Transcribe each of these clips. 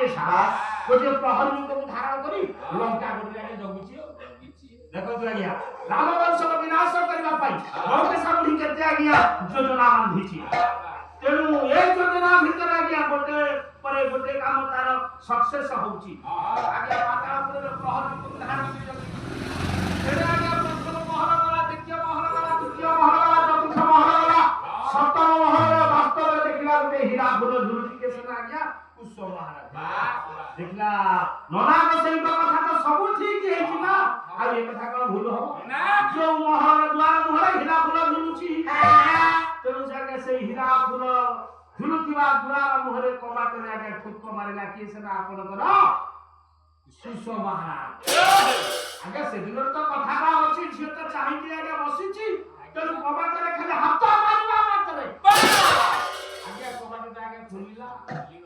କେଶା ଗୋଟିଏ ପ୍ରହରୀ ରୂପକୁ ଧାରଣ କରି ଲଙ୍କା ଗୋଟେ ଆଗେ ଜଗୁଛି। ଦେଖନ୍ତୁ ଆଜ୍ଞା ରାମ ବଂଶର ବିନାଶ କରିବା ପାଇଁ ଲଙ୍କେଶା ବୁଢ଼ୀ କେତେ ଆଜ୍ଞା ଯୋଜନା ବାନ୍ଧିଛି। ତେଣୁ ଏ ଯୋଜନା ଭିତରେ ଆଜ୍ଞା ଗୋଟେ ପରେ ଗୋଟେ କାମ ତାର ସକ୍ସେସ ହଉଛି। ଆଜ୍ଞା ପାତାଳପୁରରେ ପ୍ରହରୀ ରୂପକୁ ଧାରଣ କରି ଜଗୁଛି। ଏଟା ଆଜ୍ଞା ପ୍ରଥମ ମହଲ ଗଲା, ଦ୍ୱିତୀୟ ମହଲ ଗଲା, ତୃତୀୟ ମହଲ ଗଲା, ଚତୁର୍ଥ ମହଲ ଗଲା, ସପ୍ତମ ମହଲରେ ବାସ୍ତବରେ ଦେଖିଲା ଗୋଟେ ହୀରା ଫୁଲ ଝୁଲୁଛି। କେଶର ଆଜ୍ଞା କୁଶ ମହାରାଜ ଦେଖିଲା ନନା ଗୋସାଇଙ୍କ କଥା ତ ସବୁ ଠିକ ହେଇଛି ନା, ଆଉ ଏ କଥା କଣ ଭୁଲ ହବ? ଯୋଉ ମହଲର ଦ୍ୱାର ମୁହଁରେ ହୀରା ଫୁଲ ଝୁଲୁଛି, ତେଣୁ ସେ ସେଇ ହୀରା ଫୁଲ ଝୁଲୁଥିବା ଦ୍ୱାର ମୁହଁରେ କବାଟରେ ଆଜ୍ଞା ଠୁକ ମାରିଲା। କିଏ ସେଟା ଆପଣଙ୍କର କୁଶ ମହାରାଜ। ଆଜ୍ଞା ସେଦିନର ତ କଥାଟା ଅଛି, ଝିଅ ତ ଚାହିଁକି ଆଜ୍ଞା ବସିଛି, ତେଣୁ କବାଟରେ ଖାଲି ହାତ ମାରିବା ମାତ୍ରେ ଆଜ୍ଞା କବାଟଟା ଆଜ୍ଞା ଖୋଲିଲା।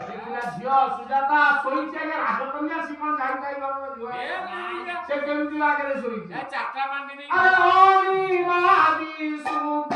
ଦେଖିଲା ଝିଅ ସୁଜାତା ଶୋଇଛି ଆଜ୍ଞା ରାଜକନ୍ୟା। ସେ କଣ ଯାଇପାଇ ଝିଅ ସେ କେମିତି ଆଗରେ ଶୋଇଛି? ଆରେ ଓରି ମାଦି ସୁଖ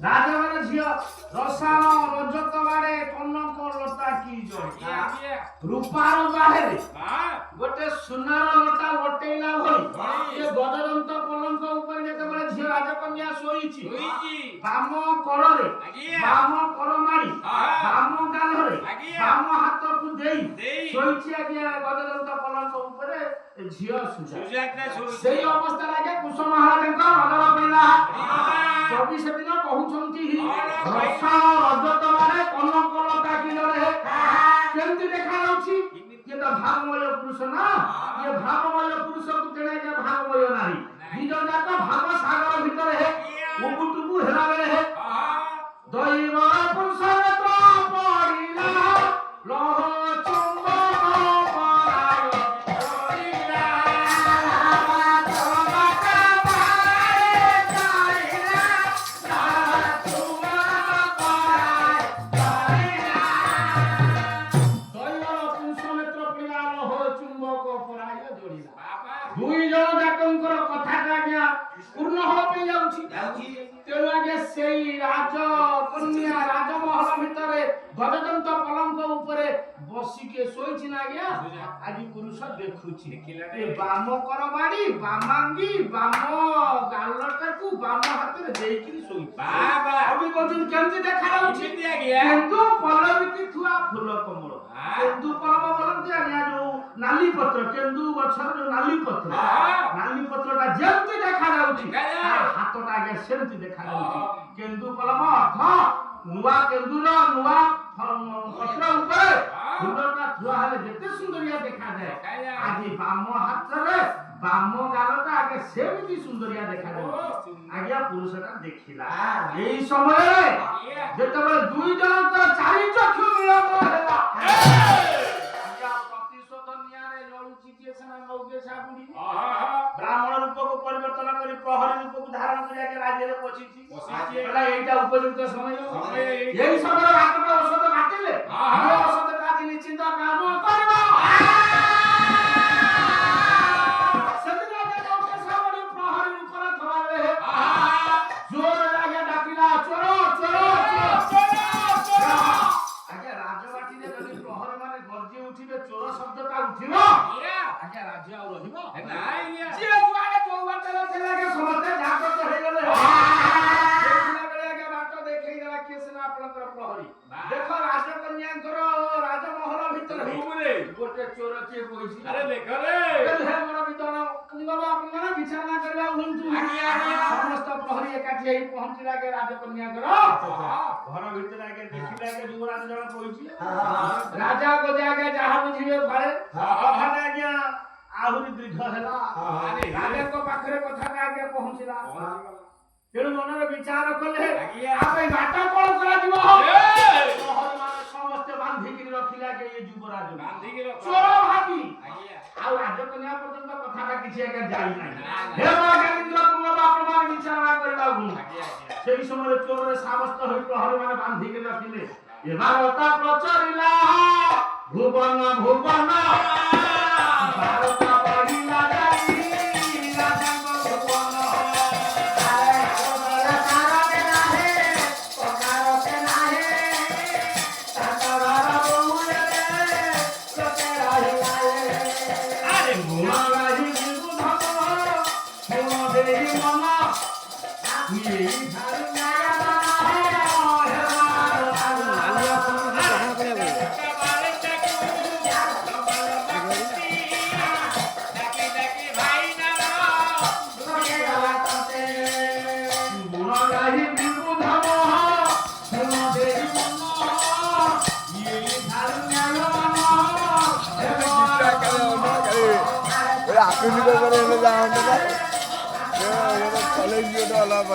ରାଜଘର ଝିଅ ରସାଳ ରଜତ ବାଡେ କନକ ଲତା କି ଜଟା ରୂପାର ବାହେରେ ଗୋଟେ ସୁନାର ଲତା ଲଟେଇଲା ଭଳି ଏ ଗଜଦନ୍ତ ପଲଙ୍କ ଉପରେ ଯେତେବେଳେ ଝିଅ ରାଜକନ୍ୟା ଶୋଇଛି, ବାମ କରରେ ବାମ କରମାଡ଼ି ବାମ ଗାଲରେ ବାମ ହାତକୁ ଦେଇ ଶୋଇଛି ଆଜ୍ଞା ଗଜଦନ୍ତ ପଲଙ୍କ ଉପରେ ଝିଅ ସୁଜାତା। ସେଇ ଅବସ୍ଥାରେ ଆଜ୍ଞା କୁଶ ମହାରାଜଙ୍କ ନଜର ପଡ଼ିଲା। 24 ଦିନ କହୁଛନ୍ତି ରସାଳ ରଜତ ବାଡେ କନକ ଲତା କି ଜରେ କେମିତି ଦେଖାଯାଉଛି? ଇଏ ତ ଭାବମୟ ପୁରୁଷ ନା, ଇଏ ଭାବମୟ ପୁରୁଷକୁ ତେଣେ ଭାବମୟ ନାହିଁ। ଦି ଜଣ ଯାକ ଭାବ ସାଗର ଭିତରେ ଉବୁଟୁବୁ ହେଲା ବେଳେ ଦୈବ ପୁରୁଷରେ ତ ପଡ଼ିଲା ଲହ ଚୁମ୍ବକ ପରାୟ ପଡ଼ିଲା ଦୁଇ ଜଣ ଯାକଙ୍କର କଥାଟା ଆଜ୍ଞା ପୂର୍ଣ୍ଣ ହବା ପାଇଁ ଯାଉଛି। ତେଣୁ ଆଜ୍ଞା ସେଇ ରାଜକନ୍ୟା ରାଜମହଲ ଭିତରେ ଗଜଦନ୍ତ ପଲଙ୍କ ଉପରେ ବସିକି ଶୋଇଛି ନା ଆଜ୍ଞା, ଆଜି ପୁରୁଷ ଦେଖୁଛି ଏ ବାମ କର ମାଡ଼ି ବାମାଙ୍ଗି ବାମ ଗାଲଟାକୁ ବାମ ହାତରେ ଦେଇକିରି ଶୋଇଛି। ଅବି କହୁଛନ୍ତି କେମିତି ଦେଖାଯାଉଛି? କେନ୍ଦୁ ପଲବିକି ଥୁଆ ଫୁଲ କମଳ। କେନ୍ଦୁ ପଲବ ବୋଲନ୍ତି ଆଜ୍ଞା ଯୋଉ ନାଲି ପତ୍ର, କେନ୍ଦୁ ଗଛର ଯୋଉ ନାଲି ପତ୍ର, ନାଲି ପତ୍ରଟା ଯେମିତି ଦେଖାଯାଉଛି ହାତଟା ଆଜ୍ଞା ସେମିତି ଦେଖାଯାଉଛି। କେନ୍ଦୁ ପଲବ ଅର୍ଥ ନୂଆ କେନ୍ଦୁର ନୂଆ ପତ୍ର ଉପରେ ଫୁଲଟା ଥୁଆ ହେଲେ ଯେତେ ସୁନ୍ଦରିଆ ଦେଖାଯାଏ, ଆଜି ବାମ ହାତରେ ବାମ ଗାଲଟା ଆଜ୍ଞା ସେମିତି ସୁନ୍ଦରିଆ ଦେଖାଯାଉଛି। ଆଜ୍ଞା ପୁରୁଷଟା ଦେଖିଲା। ଏଇ ସମୟରେ ଯେତେବେଳେ ଦୁଇ ଜଣଙ୍କର ଚାରି ଚକ୍ଷୁ ମିଳନ ହେଲା, ଆଜ୍ଞା ପ୍ରତିଶୋଧ ନିଆଁରେ ଜଳୁଛି କିଏ ସିନା মৌকে সাপুড়ি ব্রাহ্মণ রূপকে পরিবর্তন করে প্রহরী রূপকে ধারণ করে আগে রাজ্যে পৌঁছিছি বলে এইটা উপযুক্ত সময় এই সময় রাতটা ঔষধ মাতিলে ঔষধ কাজ নিশ্চিন্ত কাম করব সেদিন আগে মৌকে সাপুড়ি প্রহরী রূপরে ধরালে জোর লাগে ডাকিলা চোর চোর চোর আগে রাজবাটিতে যদি প্রহরী মানে গর্জে উঠিবে চোর শব্দটা উঠিব আগে রাজ্য আর রহিব নাই যে জুয়ারে চৌবাটার ছেলেকে সমস্ত জাগ্রত হয়ে গেলে দেখিলা বেলে আগে বাট দেখাই দেলা কেস না আপনাদের প্রহরী দেখো রাজকন্যাଙ୍କର রাজমহল ভিতরে গোটে চোর কে বইছি আরে দেখো রে হে মোর বিদন কুঙ্গবা আপনারা বিছানা କରିବା ହୁଅନ୍ତୁ ସମସ୍ତ ପ୍ରହରୀ ଏକାଠି ହେଇ ପହଞ୍ଚିଲା ଆগে ରାଜକନ୍ୟାଙ୍କର ଘର ଭିତରେ ଆগে ଦେଖିଲା ଆগে ଯୁବରାଜ ଜଣ ବଇଛି ରାଜା ଗଜା ଆগে ଯାହା ବୁଝିବେ ଘରେ କଥାଟା ଆଜ୍ଞା ଆହୁରି ଦୀର୍ଘ ହେଲା ରାଜାଙ୍କ ପାଖରେ କଥାଟା ଆଜ୍ଞା ପହଞ୍ଚିଲା ତେଣୁ ମନରେ ବିଚାର କଲେ ଆପେ ବାଟ କଣ କରାଯିବ ପ୍ରହରୀମାନେ ସମସ୍ତେ ବାନ୍ଧିକି ରଖିଲେ ଆগে ଏ ଯୁବରାଜ ଚୋର ଭାବି ଆଉ ରାଜକନ୍ୟା ପର୍ଯ୍ୟନ୍ତ କଥାଟା କିଛି ଆଜ୍ଞା ଯାଇ ନାହିଁ ହେ ମହାକେନ୍ଦ୍ର କୁମାର ବାପମାନେ ବିଚାର କରିବାକୁ সেই সময় চোরে সাবস্ত হই প্রহরীମାନେ বান্ধিକି ରଖିଲେ ଏ ଭାରତ ପ୍ରଚରିଲା ଭୁବନ ଭୁବନ ଭାରତ ବଢିଲା ଯାଇ ରାଜାଙ୍କ ଭୁବନ আপনি করে এনে যাওয়া না চলে গিয়ে অল্প